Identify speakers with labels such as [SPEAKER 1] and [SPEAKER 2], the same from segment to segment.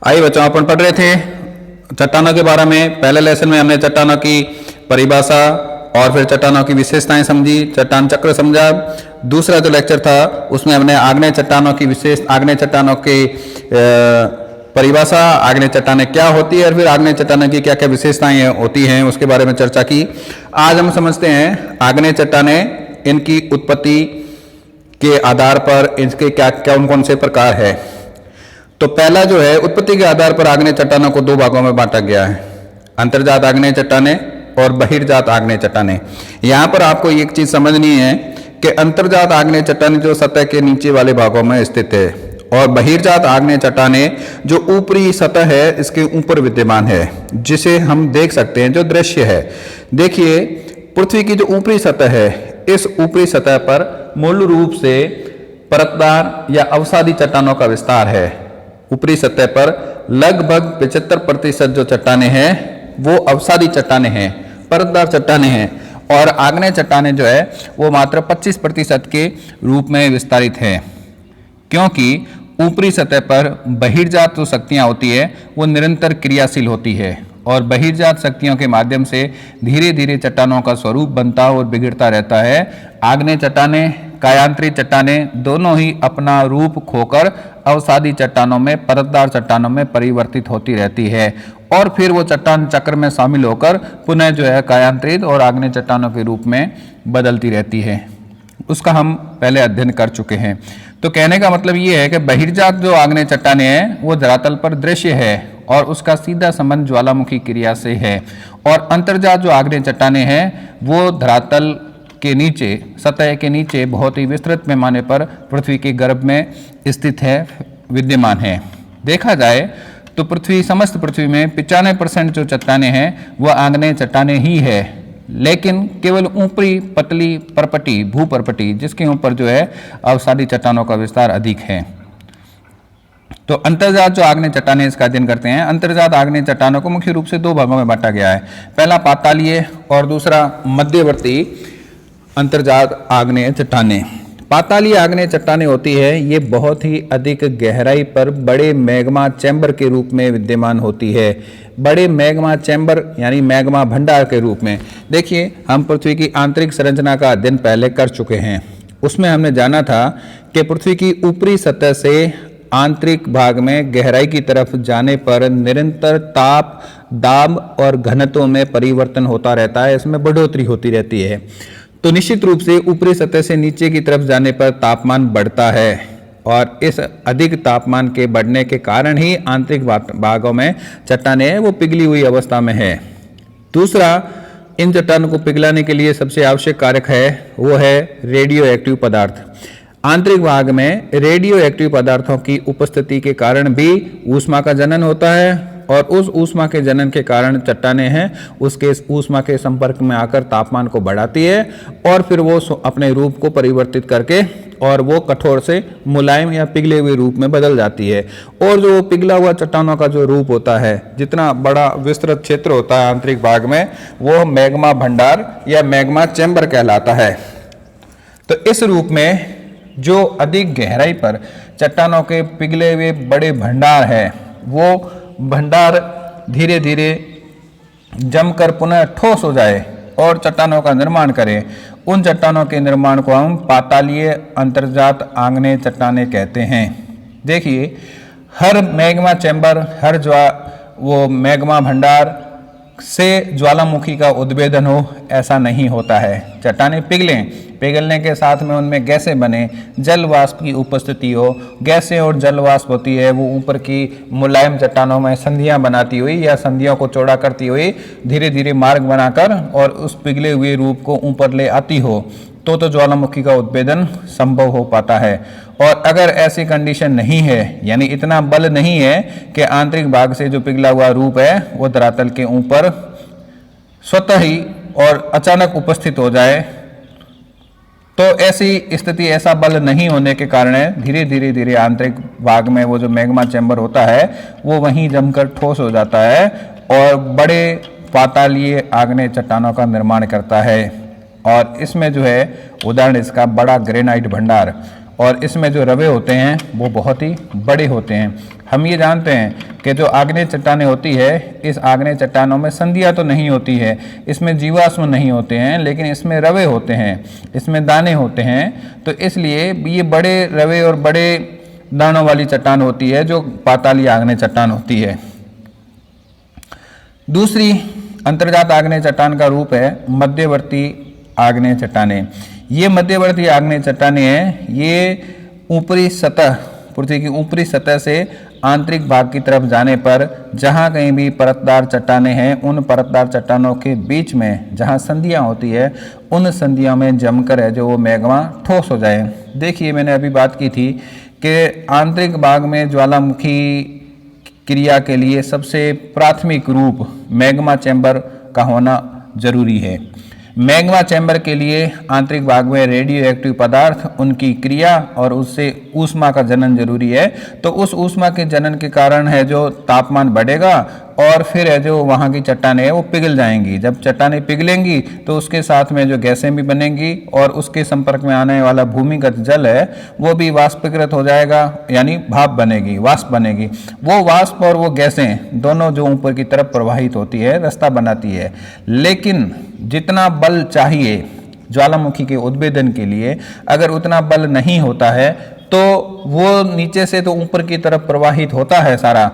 [SPEAKER 1] आइए बच्चों, अपन पढ़ रहे थे चट्टानों के बारे में। पहले लेसन में हमने चट्टानों की परिभाषा और फिर चट्टानों की विशेषताएं समझी, चट्टान चक्र समझा। दूसरा जो लेक्चर था उसमें हमने आग्नेय चट्टानों की आग्नेय चट्टानों की परिभाषा, आग्नेय चट्टानें क्या होती है और फिर आग्नेय चट्टानों की क्या क्या विशेषताएं होती हैं उसके बारे में चर्चा की। आज हम समझते हैं आग्नेय चट्टानें, इनकी उत्पत्ति के आधार पर इनके क्या कौन कौन से प्रकार है। तो पहला जो है, उत्पत्ति के आधार पर आग्नेय चट्टानों को दो भागों में बांटा गया है, अंतर्जात आग्नेय चट्टानें और बहिर्जात आग्नेय चट्टानें। यहाँ पर आपको एक चीज समझनी है कि अंतर्जात आग्नेय चट्टानें जो सतह के नीचे वाले भागों में स्थित है और बहिर्जात आग्नेय चट्टानें जो ऊपरी सतह है इसके ऊपर विद्यमान है, जिसे हम देख सकते हैं, जो दृश्य है। देखिए, पृथ्वी की जो ऊपरी सतह है, इस ऊपरी सतह पर मूल रूप से परतदार या अवसादी चट्टानों का विस्तार है। ऊपरी सतह पर लगभग 75% जो चट्टानें हैं वो अवसादी चट्टानें हैं, परतदार चट्टानें हैं, और आग्नेय चट्टानें जो है वो मात्र 25% के रूप में विस्तारित है, क्योंकि ऊपरी सतह पर बहिर्जात जो शक्तियाँ होती है वो निरंतर क्रियाशील होती है और बहिर्जात शक्तियों के माध्यम से धीरे धीरे चट्टानों का स्वरूप बनता और बिगड़ता रहता है। आग्नेय चट्टानें, कायांतरित चट्टानें दोनों ही अपना रूप खोकर अवसादी चट्टानों में, परतदार चट्टानों में परिवर्तित होती रहती है और फिर वो चट्टान चक्र में शामिल होकर पुनः जो है कायांतरित और आग्नेय चट्टानों के रूप में बदलती रहती है। उसका हम पहले अध्ययन कर चुके हैं। तो कहने का मतलब ये है कि बहिर्जात जो आग्नेय चट्टानें हैं वो धरातल पर दृश्य है और उसका सीधा संबंध ज्वालामुखी क्रिया से है, और अंतर्जात जो आग्नेय चट्टानें हैं वो धरातल के नीचे, सतह के नीचे बहुत ही विस्तृत पैमाने पर पृथ्वी के गर्भ में स्थित है, विद्यमान है। देखा जाए तो समस्त पृथ्वी में 95% जो चट्टानें हैं वह आग्नेय चट्टानें ही है, लेकिन केवल ऊपरी पतली परपटी, भूपरपटी, जिसके ऊपर जो है अवसादी चट्टानों का विस्तार अधिक है। तो अंतर्जात जो आग्नेय चट्टानें, इसका अध्ययन करते हैं। अंतर्जात आग्नेय चट्टानों को मुख्य रूप से दो भागों में बांटा गया है, पहला पातालीय और दूसरा मध्यवर्ती अंतर्जात आग्नेय चट्टानें। पातालीय आग्नेय चट्टानें होती है, ये बहुत ही अधिक गहराई पर बड़े मैग्मा चैम्बर के रूप में विद्यमान होती है, बड़े मैग्मा चैम्बर यानी मैग्मा भंडार के रूप में। देखिए, हम पृथ्वी की आंतरिक संरचना का अध्ययन पहले कर चुके हैं। उसमें हमने जाना था कि पृथ्वी की ऊपरी सतह से आंतरिक भाग में गहराई की तरफ जाने पर निरंतर ताप, दाब और घनत्व में परिवर्तन होता रहता है, इसमें बढ़ोतरी होती रहती है। तो निश्चित रूप से ऊपरी सतह से नीचे की तरफ जाने पर तापमान बढ़ता है और इस अधिक तापमान के बढ़ने के कारण ही आंतरिक भागों में चट्टानें वो पिघली हुई अवस्था में है। दूसरा, इन चट्टानों को पिघलाने के लिए सबसे आवश्यक कारक है वो है रेडियो एक्टिव पदार्थ। आंतरिक भाग में रेडियो एक्टिव पदार्थों की उपस्थिति के कारण भी ऊष्मा का जनन होता है और उस ऊष्मा के जनन के कारण चट्टानें हैं उसके ऊष्मा के संपर्क में आकर तापमान को बढ़ाती है और फिर वो अपने रूप को परिवर्तित करके और वो कठोर से मुलायम या पिघले हुए रूप में बदल जाती है। और जो पिघला हुआ चट्टानों का जो रूप होता है, जितना बड़ा विस्तृत क्षेत्र होता है आंतरिक भाग में, वो मैग्मा भंडार या मैग्मा चैम्बर कहलाता है। तो इस रूप में जो अधिक गहराई पर चट्टानों के पिघले हुए बड़े भंडार है, वो भंडार धीरे धीरे जमकर पुनः ठोस हो जाए और चट्टानों का निर्माण करें, उन चट्टानों के निर्माण को हम पातालीय अंतर्जात आग्नेय चट्टानें कहते हैं। देखिए, हर मैग्मा चैम्बर, हर वो मैग्मा भंडार से ज्वालामुखी का उद्भेदन हो, ऐसा नहीं होता है। चट्टानें पिघलने के साथ में उनमें गैसें बने, जल वाष्प की उपस्थिति हो, गैसें और जल वाष्प होती है वो ऊपर की मुलायम चट्टानों में संधियां बनाती हुई या संधियों को चौड़ा करती हुई धीरे धीरे मार्ग बनाकर और उस पिघले हुए रूप को ऊपर ले आती हो, तो ज्वालामुखी का उद्भेदन संभव हो पाता है। और अगर ऐसी कंडीशन नहीं है, यानी इतना बल नहीं है कि आंतरिक भाग से जो पिघला हुआ रूप है वो धरातल के ऊपर स्वतः ही और अचानक उपस्थित हो जाए, तो ऐसी स्थिति, ऐसा बल नहीं होने के कारण धीरे धीरे आंतरिक भाग में वो जो मैग्मा चैम्बर होता है वो वहीं जमकर ठोस हो जाता है और बड़े पातालीय आग्नेय चट्टानों का निर्माण करता है। और इसमें जो है उदाहरण इसका बड़ा ग्रेनाइट भंडार, और इसमें जो रवे होते हैं वो बहुत ही बड़े होते हैं। हम ये जानते हैं कि जो आग्नेय चट्टानें होती है, इस आग्नेय चट्टानों में संधियाँ तो नहीं होती है, इसमें जीवाश्म नहीं होते हैं, लेकिन इसमें रवे होते हैं, इसमें दाने होते हैं। तो इसलिए ये बड़े रवे और बड़े दानों वाली चट्टान होती है जो पाताली आग्नेय चट्टान होती है। दूसरी अंतर्जात आग्नेय चट्टान का रूप है मध्यवर्ती आग्नेय चट्टानें। ये मध्यवर्ती आग्नेय चट्टानें हैं, ये ऊपरी सतह, पृथ्वी की ऊपरी सतह से आंतरिक भाग की तरफ जाने पर जहाँ कहीं भी परतदार चट्टानें हैं, उन परतदार चट्टानों के बीच में जहाँ संधियाँ होती है, उन संधियों में जमकर है जो वो मैग्मा ठोस हो जाए। देखिए मैंने अभी बात की थी कि आंतरिक भाग में ज्वालामुखी क्रिया के लिए सबसे प्राथमिक रूप मैग्मा चैम्बर का होना जरूरी है। मैग्मा चैम्बर के लिए आंतरिक भाग में रेडियो एक्टिव पदार्थ, उनकी क्रिया और उससे ऊष्मा का जनन जरूरी है। तो उस ऊष्मा के जनन के कारण है जो तापमान बढ़ेगा और फिर है जो वहाँ की चट्टानें है वो पिघल जाएंगी। जब चट्टानें पिघलेंगी तो उसके साथ में जो गैसें भी बनेंगी और उसके संपर्क में आने वाला भूमिगत जल है वो भी वाष्पीकृत हो जाएगा, यानी भाप बनेगी, वाष्प बनेगी। वो वाष्प और वो गैसें दोनों जो ऊपर की तरफ प्रवाहित होती है, रास्ता बनाती है। लेकिन जितना बल चाहिए ज्वालामुखी के उद्भेदन के लिए, अगर उतना बल नहीं होता है तो वो नीचे से तो ऊपर की तरफ प्रवाहित होता है सारा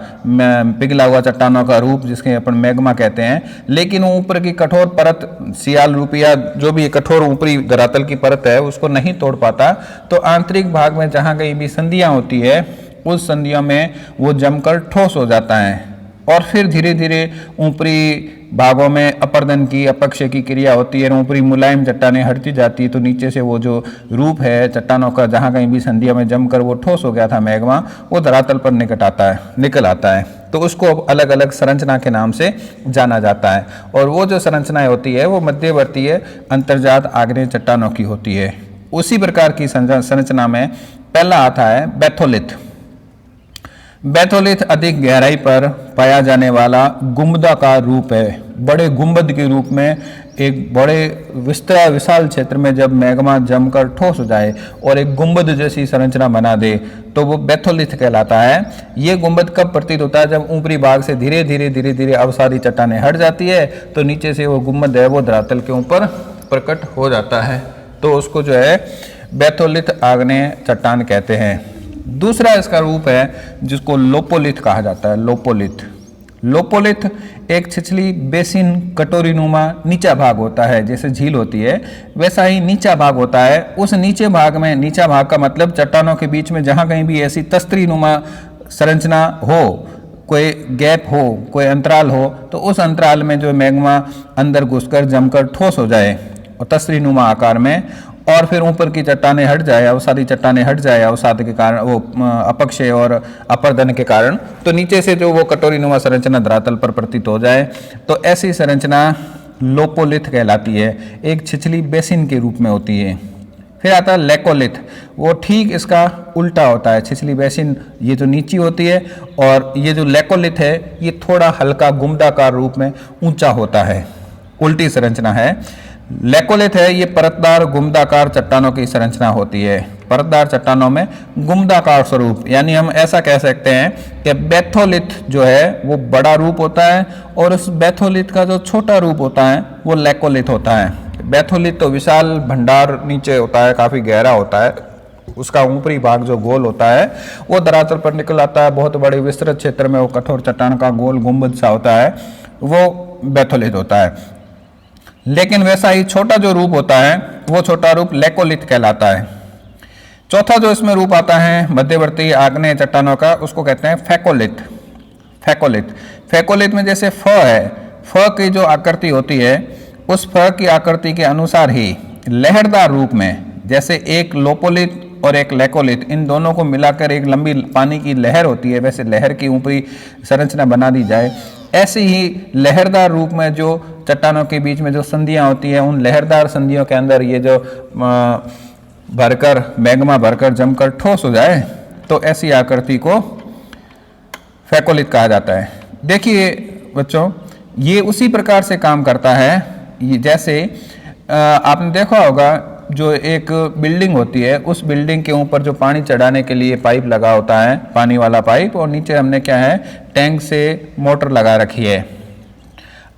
[SPEAKER 1] पिघला हुआ चट्टानों का रूप, जिसके अपन मैग्मा कहते हैं, लेकिन वो ऊपर की कठोर परत, सियाल रूपी या जो भी कठोर ऊपरी धरातल की परत है, उसको नहीं तोड़ पाता। तो आंतरिक भाग में जहाँ कहीं भी संधियाँ होती है, उस संधियों में वो जमकर ठोस हो जाता है और फिर धीरे धीरे ऊपरी भागों में अपर्दन की, अपक्षय की क्रिया होती है, ऊपरी मुलायम चट्टानें हटती जाती है। तो नीचे से वो जो रूप है चट्टानों का, जहाँ कहीं भी संधियों में जमकर वो ठोस हो गया था मैग्मा, वो धरातल पर निकल आता है। तो उसको अलग अलग संरचना के नाम से जाना जाता है और वो जो संरचनाएं होती है वो मध्यवर्तीय अंतर्जात आग्नेय चट्टानों की होती है। उसी प्रकार की संरचना में पहला आता है बैथोलिथ। बैथोलिथ अधिक गहराई पर पाया जाने वाला गुंबदाकार रूप है। बड़े गुंबद के रूप में एक बड़े विशाल क्षेत्र में जब मैग्मा जमकर ठोस हो जाए और एक गुंबद जैसी संरचना बना दे तो वो बैथोलिथ कहलाता है। ये गुंबद कब प्रतीत होता है? जब ऊपरी भाग से धीरे धीरे अवसादी चट्टानें हट जाती है तो नीचे से वो गुंबद है वो धरातल के ऊपर प्रकट हो जाता है। तो उसको जो है बैथोलिथ आग्नेय चट्टान कहते हैं। दूसरा इसका रूप है जिसको लोपोलिथ कहा जाता है। लोपोलिथ एक छिछली बेसिन कटोरीनुमा नीचा भाग होता है, जैसे झील होती है वैसा ही नीचा भाग होता है। उस नीचे भाग में, नीचा भाग का मतलब चट्टानों के बीच में जहाँ कहीं भी ऐसी तस्तरीनुमा संरचना हो, कोई गैप हो, कोई अंतराल हो, तो उस अंतराल में जो मैग्मा अंदर घुसकर जमकर ठोस हो जाए और तस्तरीनुमा आकार में, और फिर ऊपर की चट्टानें हट जाए, अवसादी चट्टानें हट जाए अवसाद के कारण, वो अपक्षय और अपर्दन के कारण, तो नीचे से जो वो कटोरीनुमा संरचना धरातल पर प्रतीत हो जाए, तो ऐसी संरचना लोपोलिथ कहलाती है। एक छिछली बेसिन के रूप में होती है। फिर आता है लेकोलिथ। वो ठीक इसका उल्टा होता है। छिछली बेसिन ये जो नीची होती है और ये जो लेकोलिथ है ये थोड़ा हल्का गुम्बदाकार रूप में ऊंचा होता है, उल्टी संरचना है। लेकोलिथ है ये परतदार गुम्बदाकार चट्टानों की संरचना होती है। परतदार चट्टानों में गुम्बदाकार स्वरूप, यानी हम ऐसा कह सकते हैं कि बैथोलिथ जो है वो बड़ा रूप होता है और उस बैथोलिथ का जो छोटा रूप होता है वो लेकोलिथ होता है। बैथोलिथ तो विशाल भंडार नीचे होता है, काफ़ी गहरा होता है, उसका ऊपरी भाग जो गोल होता है वो धरातल पर निकल आता है। बहुत बड़े विस्तृत क्षेत्र में वो कठोर चट्टान का गोल गुंबद सा होता है, वो बैथोलिथ होता है। लेकिन वैसा ही छोटा जो रूप होता है वो छोटा रूप लेकोलिथ कहलाता है। चौथा जो इसमें रूप आता है मध्यवर्ती आग्नेय चट्टानों का, उसको कहते हैं फैकोलिथ में जैसे फ है, फ की जो आकृति होती है उस फ की आकृति के अनुसार ही लहरदार रूप में, जैसे एक लोपोलिथ और एक लेकोलिथ, इन दोनों को मिलाकर एक लंबी पानी की लहर होती है, वैसे लहर की ऊपरी संरचना बना दी जाए, ऐसे ही लहरदार रूप में जो चट्टानों के बीच में जो संधियां होती हैं, उन लहरदार संधियों के अंदर ये जो भरकर मैग्मा भरकर जमकर ठोस हो जाए, तो ऐसी आकृति को फैकोलिथ कहा जाता है। देखिए बच्चों, ये उसी प्रकार से काम करता है। ये जैसे आपने देखा होगा जो एक बिल्डिंग होती है, उस बिल्डिंग के ऊपर जो पानी चढ़ाने के लिए पाइप लगा होता है, पानी वाला पाइप, और नीचे हमने क्या है, टैंक से मोटर लगा रखी है।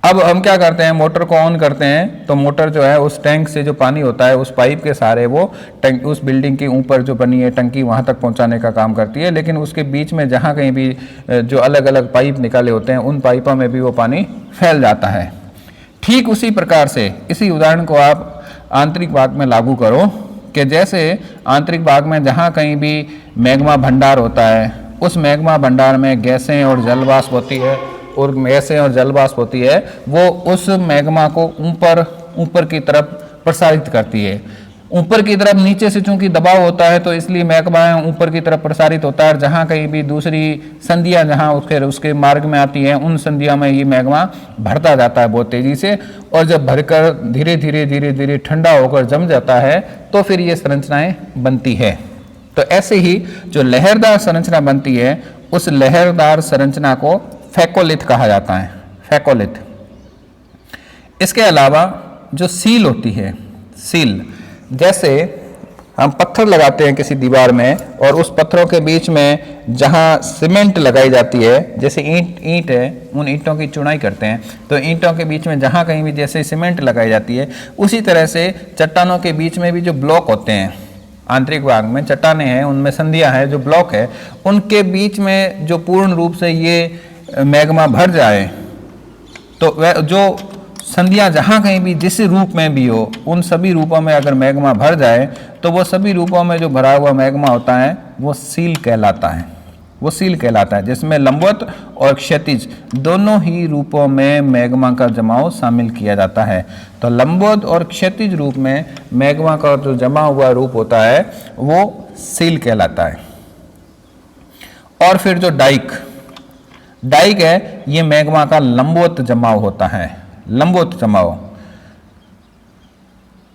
[SPEAKER 1] अब हम क्या करते हैं, मोटर को ऑन करते हैं तो मोटर जो है उस टैंक से जो पानी होता है उस पाइप के सहारे वो टैंक उस बिल्डिंग के ऊपर जो बनी है टंकी वहाँ तक पहुँचाने का काम करती है। लेकिन उसके बीच में जहाँ कहीं भी जो अलग अलग पाइप निकाले होते हैं उन पाइपों में भी वो पानी फैल जाता है। ठीक उसी प्रकार से इसी उदाहरण को आप आंतरिक भाग में लागू करो कि जैसे आंतरिक भाग में जहाँ कहीं भी मैग्मा भंडार होता है, उस मैग्मा भंडार में गैसें और जल वाष्प होती है, और गैसें और जल वाष्प होती है, वो उस मैग्मा को ऊपर की तरफ प्रसारित करती है। ऊपर की तरफ नीचे से चूंकि दबाव होता है तो इसलिए मैग्मा ऊपर की तरफ प्रसारित होता है, और जहाँ कहीं भी दूसरी संधियाँ जहाँ उसके मार्ग में आती हैं उन संधियों में ये मैग्मा भरता जाता है बहुत तेजी से, और जब भरकर धीरे धीरे ठंडा होकर जम जाता है तो फिर ये संरचनाएं बनती है। तो ऐसे ही जो लहरदार संरचना बनती है उस लहरदार संरचना को फैकोलिथ कहा जाता है, फैकोलिथ। इसके अलावा जो सील होती है, सील, जैसे हम पत्थर लगाते हैं किसी दीवार में और उस पत्थरों के बीच में जहाँ सीमेंट लगाई जाती है, जैसे ईंट है, उन ईंटों की चुनाई करते हैं तो ईंटों के बीच में जहाँ कहीं भी जैसे सीमेंट लगाई जाती है, उसी तरह से चट्टानों के बीच में भी जो ब्लॉक होते हैं, आंतरिक भाग में चट्टानें हैं उनमें संधियाँ हैं, जो ब्लॉक है, उनके बीच में जो पूर्ण रूप से ये मैग्मा भर जाए तो वह जो संधियाँ जहाँ कहीं भी जिस रूप में भी हो उन सभी रूपों में अगर मैग्मा भर जाए तो वो सभी रूपों में जो भरा हुआ मैग्मा होता है वो सील कहलाता है, वो सील कहलाता है, जिसमें लंबवत और क्षैतिज दोनों ही रूपों में मैग्मा का जमाव शामिल किया जाता है। तो लंबवत और क्षैतिज रूप में मैग्मा का जो जमा हुआ रूप होता है वो सील कहलाता है। और फिर जो डाइक है, ये मैग्मा का लंबवत जमाव होता है, लंबवत जमाव।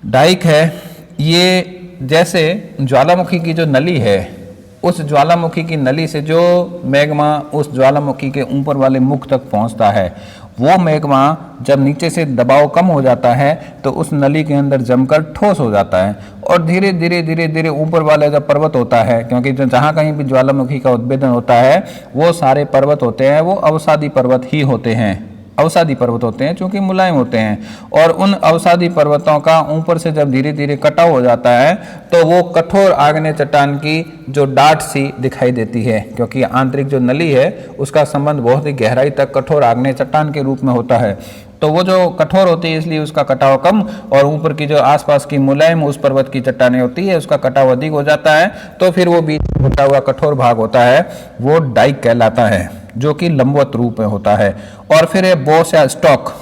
[SPEAKER 1] डाइक है ये जैसे ज्वालामुखी की जो नली है, उस ज्वालामुखी की नली से जो मैग्मा उस ज्वालामुखी के ऊपर वाले मुख तक पहुंचता है, वो मैग्मा जब नीचे से दबाव कम हो जाता है तो उस नली के अंदर जमकर ठोस हो जाता है, और धीरे धीरे ऊपर वाला जो पर्वत होता है, क्योंकि जो जहाँ कहीं भी ज्वालामुखी का उद्भेदन होता है वो सारे पर्वत होते हैं वो अवसादी पर्वत ही होते हैं, अवसादी पर्वत होते हैं चूंकि मुलायम होते हैं। और उन अवसादी पर्वतों का ऊपर से जब धीरे धीरे कटाव हो जाता है तो वो कठोर आग्नेय चट्टान की जो डाट सी दिखाई देती है, क्योंकि आंतरिक जो नली है उसका संबंध बहुत ही गहराई तक कठोर आग्नेय चट्टान के रूप में होता है। तो वो जो कठोर होती है इसलिए उसका कटाव कम, और ऊपर की जो आसपास की मुलायम उस पर्वत की चट्टानें होती है उसका कटाव अधिक हो जाता है, तो फिर वो बीच में होता हुआ कठोर भाग होता है वो डाइक कहलाता है, जो कि लंबवत रूप में होता है। और फिर है बोस या स्टॉक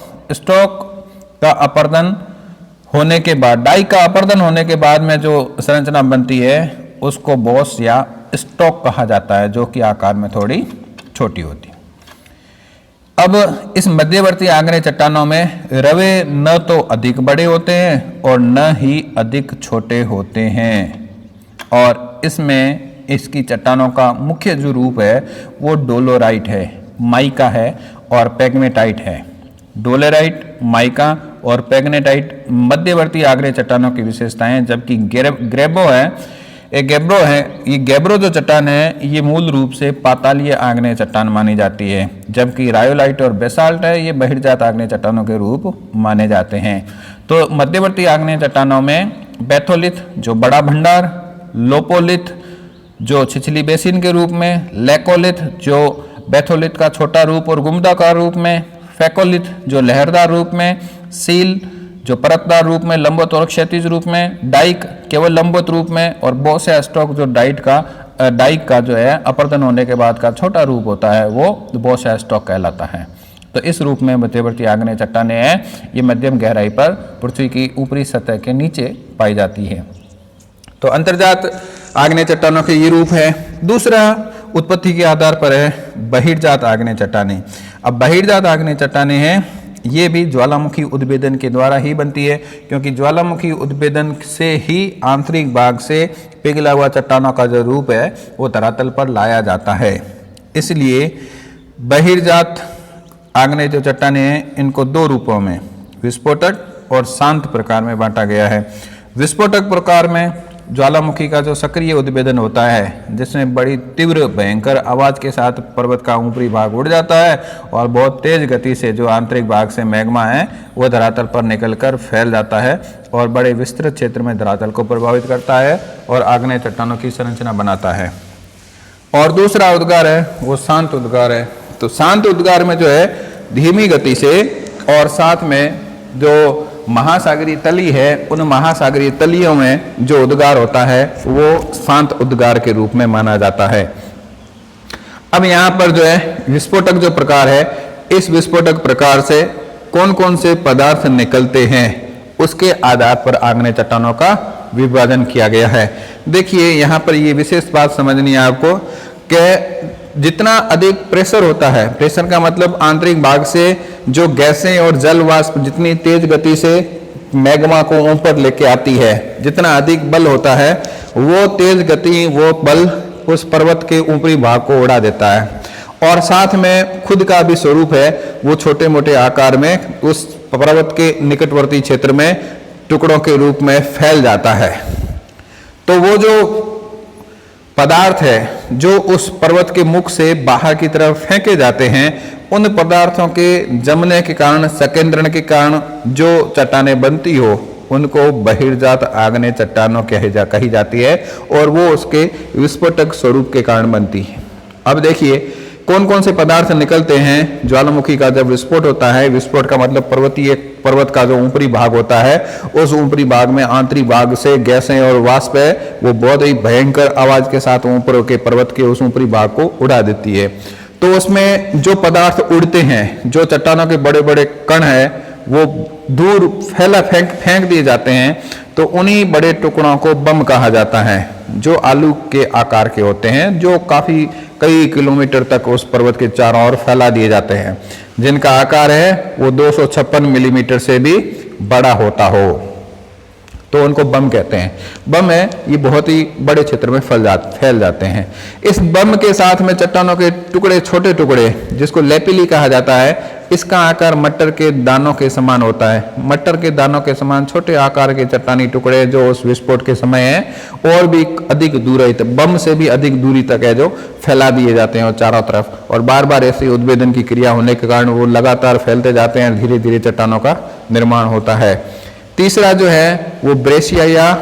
[SPEAKER 1] का अपर्दन होने के बाद, डाइक का अपर्दन होने के बाद में जो संरचना बनती है उसको बोस या स्टॉक कहा जाता है, जो कि आकार में थोड़ी छोटी होती है। अब इस मध्यवर्ती आग्नेय चट्टानों में रवे न तो अधिक बड़े होते हैं और न ही अधिक छोटे होते हैं, और इसमें इसकी चट्टानों का मुख्य जो रूप है वो डोलोराइट है, माइका है और पेग्मेटाइट है। डोलेराइट, माइका और पेग्मेटाइट मध्यवर्ती आग्नेय चट्टानों की विशेषताएं, जबकि ग्रेबो है, ये गैब्रो जो चट्टान है ये मूल रूप से पातालीय आग्नेय चट्टान मानी जाती है, जबकि रायोलाइट और बेसाल्ट है ये बहिर्जात आग्नेय चट्टानों के रूप माने जाते हैं। तो मध्यवर्ती आग्नेय चट्टानों में बैथोलिथ जो बड़ा भंडार, लोपोलिथ जो छिछली बेसिन के रूप में, लेकोलिथ जो बैथोलिथ का छोटा रूप और गुम्बदाकार रूप में, फैकोलिथ जो लहरदार रूप में, सील जो परतदार रूप में लंबवत और क्षैतिज रूप में, डाइक केवल लंबवत रूप में, और बोस या स्टॉक जो डाइक का जो है अपर्दन होने के बाद का छोटा रूप होता है वो बोस या स्टॉक कहलाता है। तो इस रूप में मध्यवर्ती आग्नेय चट्टानें हैं, ये मध्यम गहराई पर पृथ्वी की ऊपरी सतह के नीचे पाई जाती है। तो अंतर्जात आग्नेय चट्टानों के ये रूप है। दूसरा उत्पत्ति के आधार पर है बहिर्जात आग्नेय चट्टानें। अब बहिर्जात आग्नेय चट्टानें हैं ये भी ज्वालामुखी उद्भेदन के द्वारा ही बनती है, क्योंकि ज्वालामुखी उद्भेदन से ही आंतरिक भाग से पिघला हुआ चट्टानों का जो रूप है वो धरातल पर लाया जाता है। इसलिए बहिर्जात आग्नेय जो चट्टानें हैं इनको दो रूपों में, विस्फोटक और शांत प्रकार में बांटा गया है। विस्फोटक प्रकार में ज्वालामुखी का जो सक्रिय उद्भेदन होता है, जिसमें बड़ी तीव्र भयंकर आवाज के साथ पर्वत का ऊपरी भाग उड़ जाता है और बहुत तेज गति से जो आंतरिक भाग से मैग्मा है वो धरातल पर निकलकर फैल जाता है और बड़े विस्तृत क्षेत्र में धरातल को प्रभावित करता है और आग्नेय चट्टानों की संरचना बनाता है। और दूसरा उद्गार है वो शांत उद्गार है। तो शांत उद्गार में जो है धीमी गति से और साथ में जो महासागरीय तली है, उन महासागरीय तलियों में जो उद्गार होता है वो शांत उद्गार के रूप में माना जाता है। अब यहाँ पर जो है विस्फोटक जो प्रकार है, इस विस्फोटक प्रकार से कौन कौन से पदार्थ निकलते हैं उसके आधार पर आग्नेय चट्टानों का विभाजन किया गया है। देखिए यहाँ पर ये विशेष बात समझनी है आपको कि जितना अधिक प्रेशर होता है, प्रेशर का मतलब आंतरिक भाग से जो गैसें और जल वाष्प जितनी तेज गति से मैग्मा को ऊपर लेके आती है, जितना अधिक बल होता है वो तेज गति वो बल उस पर्वत के ऊपरी भाग को उड़ा देता है और साथ में खुद का भी स्वरूप है वो छोटे मोटे आकार में उस पर्वत के निकटवर्ती क्षेत्र में टुकड़ों के रूप में फैल जाता है। तो वो जो पदार्थ है जो उस पर्वत के मुख से बाहर की तरफ फेंके जाते हैं, उन पदार्थों के जमने के कारण, संकेंद्रण के कारण जो चट्टानें बनती हो उनको बहिर्जात आग्नेय चट्टानों कही जाती है और वो उसके विस्फोटक स्वरूप के कारण बनती है। अब देखिए कौन कौन से पदार्थ निकलते हैं ज्वालामुखी का जब विस्फोट होता है। विस्फोट का मतलब पर्वत का जो ऊपरी भाग होता है उस ऊपरी भाग में आंतरिक भाग से गैसें और वाष्प है वो बहुत ही भयंकर आवाज के साथ ऊपर के पर्वत के उस ऊपरी भाग को उड़ा देती है। तो उसमें जो पदार्थ उड़ते हैं, जो चट्टानों के बड़े बड़े कण है वो दूर फेंक दिए जाते हैं, तो उन्हीं बड़े टुकड़ों को बम कहा जाता है जो आलू के आकार के होते हैं, जो काफी कई किलोमीटर तक उस पर्वत के चारों ओर फैला दिए जाते हैं, जिनका आकार है वो 256 मिलीमीटर से भी बड़ा होता हो, तो उनको बम कहते हैं। बम है ये बहुत ही बड़े क्षेत्र में फैल जाते हैं। इस बम के साथ में चट्टानों के टुकड़े, छोटे टुकड़े जिसको लेपिली कहा जाता है, इसका आकार मटर के दानों के समान होता है। मटर के दानों के समान छोटे आकार के चट्टानी टुकड़े जो उस विस्फोट के समय है और भी अधिक दूरी तक, बम से भी अधिक दूरी तक है जो फैला दिए जाते हैं और चारों तरफ, और बार बार ऐसे उद्भेदन की क्रिया होने के कारण वो लगातार फैलते जाते हैं, धीरे धीरे चट्टानों का निर्माण होता है। तीसरा जो है वो ब्रेसिया या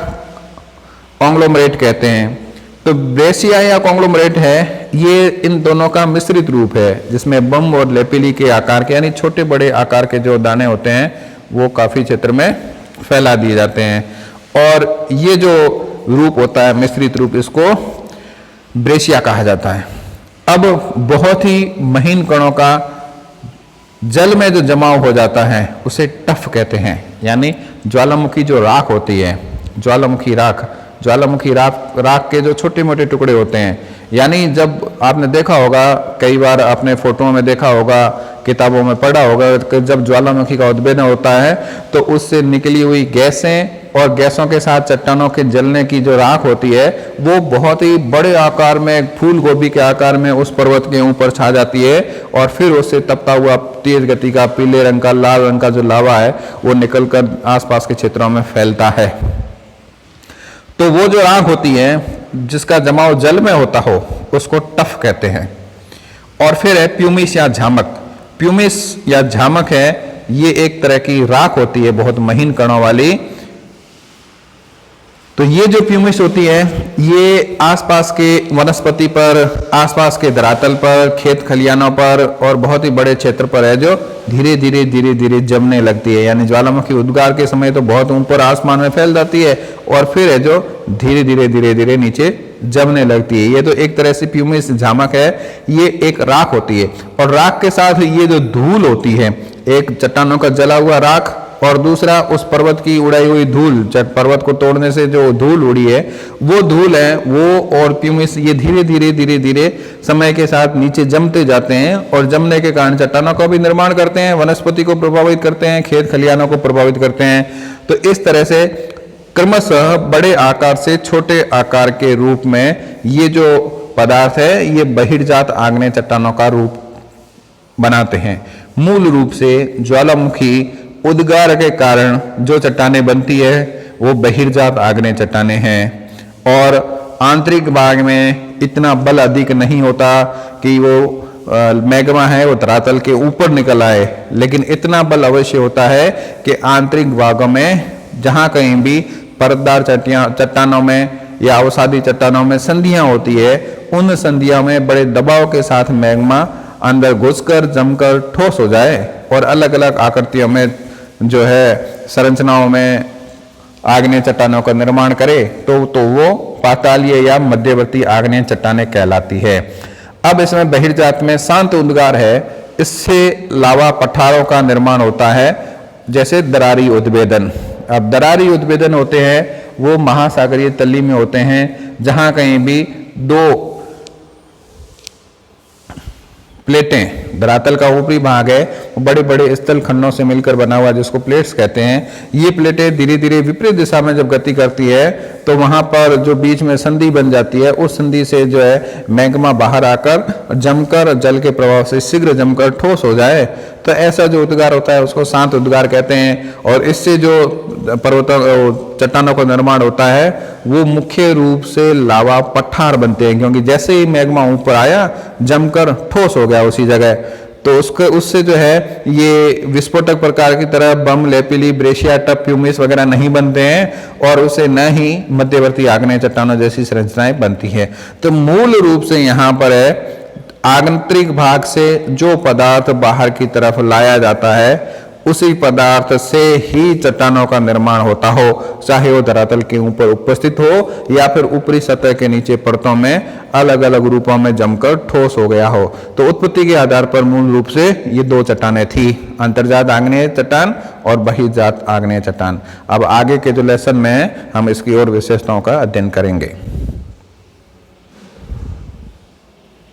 [SPEAKER 1] कॉन्ग्लोमरेट कहते हैं। तो ब्रेसिया या कॉन्ग्लोमरेट है ये इन दोनों का मिश्रित रूप है, जिसमें बम और लेपिली के आकार के यानी छोटे बड़े आकार के जो दाने होते हैं वो काफी क्षेत्र में फैला दिए जाते हैं, और ये जो रूप होता है मिश्रित रूप, इसको ब्रेसिया कहा जाता है। अब बहुत ही महीन कणों का जल में जो जमाव हो जाता है उसे टफ कहते हैं, यानी ज्वालामुखी जो राख होती है, ज्वालामुखी राख के जो छोटे मोटे टुकड़े होते हैं, यानी जब आपने देखा होगा, कई बार आपने फोटोओं में देखा होगा, किताबों में पढ़ा होगा कि जब ज्वालामुखी का उद्भेदन होता है तो उससे निकली हुई गैसें और गैसों के साथ चट्टानों के जलने की जो राख होती है वो बहुत ही बड़े आकार में, फूल गोभी के आकार में उस पर्वत के ऊपर छा जाती है और फिर उससे तपता हुआ तेज गति का पीले रंग का, लाल रंग का जो लावा है वो निकलकर आसपास के क्षेत्रों में फैलता है। तो वो जो राख होती है जिसका जमाव जल में होता हो उसको टफ कहते हैं। और फिर है प्यूमिस या झामक। प्यूमिस या झामक है ये एक तरह की राख होती है बहुत महीन कणों वाली। तो ये जो प्यूमिस होती है ये आसपास के वनस्पति पर, आसपास के धरातल पर, खेत खलियानों पर और बहुत ही बड़े क्षेत्र पर है जो धीरे धीरे जमने लगती है, यानी ज्वालामुखी उद्गार के समय तो बहुत ऊपर आसमान में फैल जाती है और फिर है जो धीरे धीरे नीचे जमने लगती है। ये तो एक तरह से प्यूमिस झामक है, ये एक राख होती है। और राख के साथ ये जो धूल होती है, एक चट्टानों का जला हुआ राख और दूसरा उस पर्वत की उड़ाई हुई धूल, पर्वत को तोड़ने से जो धूल उड़ी है वो धूल है, वो और प्यूमिस ये धीरे धीरे समय के साथ नीचे जमते जाते हैं और जमने के कारण चट्टानों का भी निर्माण करते हैं, वनस्पति को प्रभावित करते हैं, खेत खलियानों को प्रभावित करते हैं। तो इस तरह से क्रमशः बड़े आकार से छोटे आकार के रूप में ये जो पदार्थ है ये बहिर्जात आग्नेय चट्टानों का रूप बनाते हैं। मूल रूप से ज्वालामुखी उद्गार के कारण जो चट्टानें बनती है वो बहिर्जात आग्नेय चट्टानें हैं। और आंतरिक भाग में इतना बल अधिक नहीं होता कि वो मैग्मा है वो धरातल के ऊपर निकल आए, लेकिन इतना बल अवश्य होता है कि आंतरिक भागों में जहां कहीं भी परतदार चट्टानों में या अवसादी चट्टानों में संधियां होती है, उन संधियों में बड़े दबाव के साथ मैग्मा अंदर घुसकर जमकर ठोस हो जाए और अलग अलग आकृतियों में जो है संरचनाओं में आग्नेय चट्टानों का निर्माण करे तो वो पातालीय या मध्यवर्ती आग्नेय चट्टानें कहलाती है। अब इसमें बहिर्जात में शांत उद्गार है, इससे लावा पठारों का निर्माण होता है, जैसे दरारी उद्भेदन। अब दरारी उद्भेदन होते हैं वो महासागरीय तली में होते हैं, जहां कहीं भी दो प्लेटें, धरातल का ऊपरी भाग है वो बड़े बड़े स्थल खंडों से मिलकर बना हुआ, जिसको प्लेट्स कहते हैं। ये प्लेटें धीरे धीरे विपरीत दिशा में जब गति करती है तो वहां पर जो बीच में संधि बन जाती है, उस संधि से जो है मैग्मा बाहर आकर जमकर जल के प्रभाव से शीघ्र जमकर ठोस हो जाए, तो ऐसा जो उद्गार होता है उसको शांत उद्गार कहते हैं। और इससे जो पर्वतों चट्टानों का निर्माण होता है वो मुख्य रूप से लावा पठार बनते हैं, क्योंकि जैसे ही मैग्मा ऊपर आया जमकर ठोस हो गया उसी जगह, तो उससे जो है ये विस्फोटक प्रकार की तरह बम, लेपिली, ब्रेशिया, टप, प्यूमिस वगैरह नहीं बनते हैं और उसे न ही मध्यवर्ती आग्नेय चट्टानों जैसी संरचनाएं बनती है। तो मूल रूप से यहाँ पर है आंतरिक भाग से जो पदार्थ बाहर की तरफ लाया जाता है उसी पदार्थ से ही चट्टानों का निर्माण होता हो, चाहे वो धरातल के ऊपर उपस्थित हो या फिर ऊपरी सतह के नीचे परतों में अलग अलग रूपों में जमकर ठोस हो गया हो। तो उत्पत्ति के आधार पर मूल रूप से ये दो चट्टानें थी, अंतर्जात आग्नेय चट्टान और बहिर्जात आग्नेय चट्टान। अब आगे के जो लेसन में हम इसकी और विशेषताओं का अध्ययन करेंगे।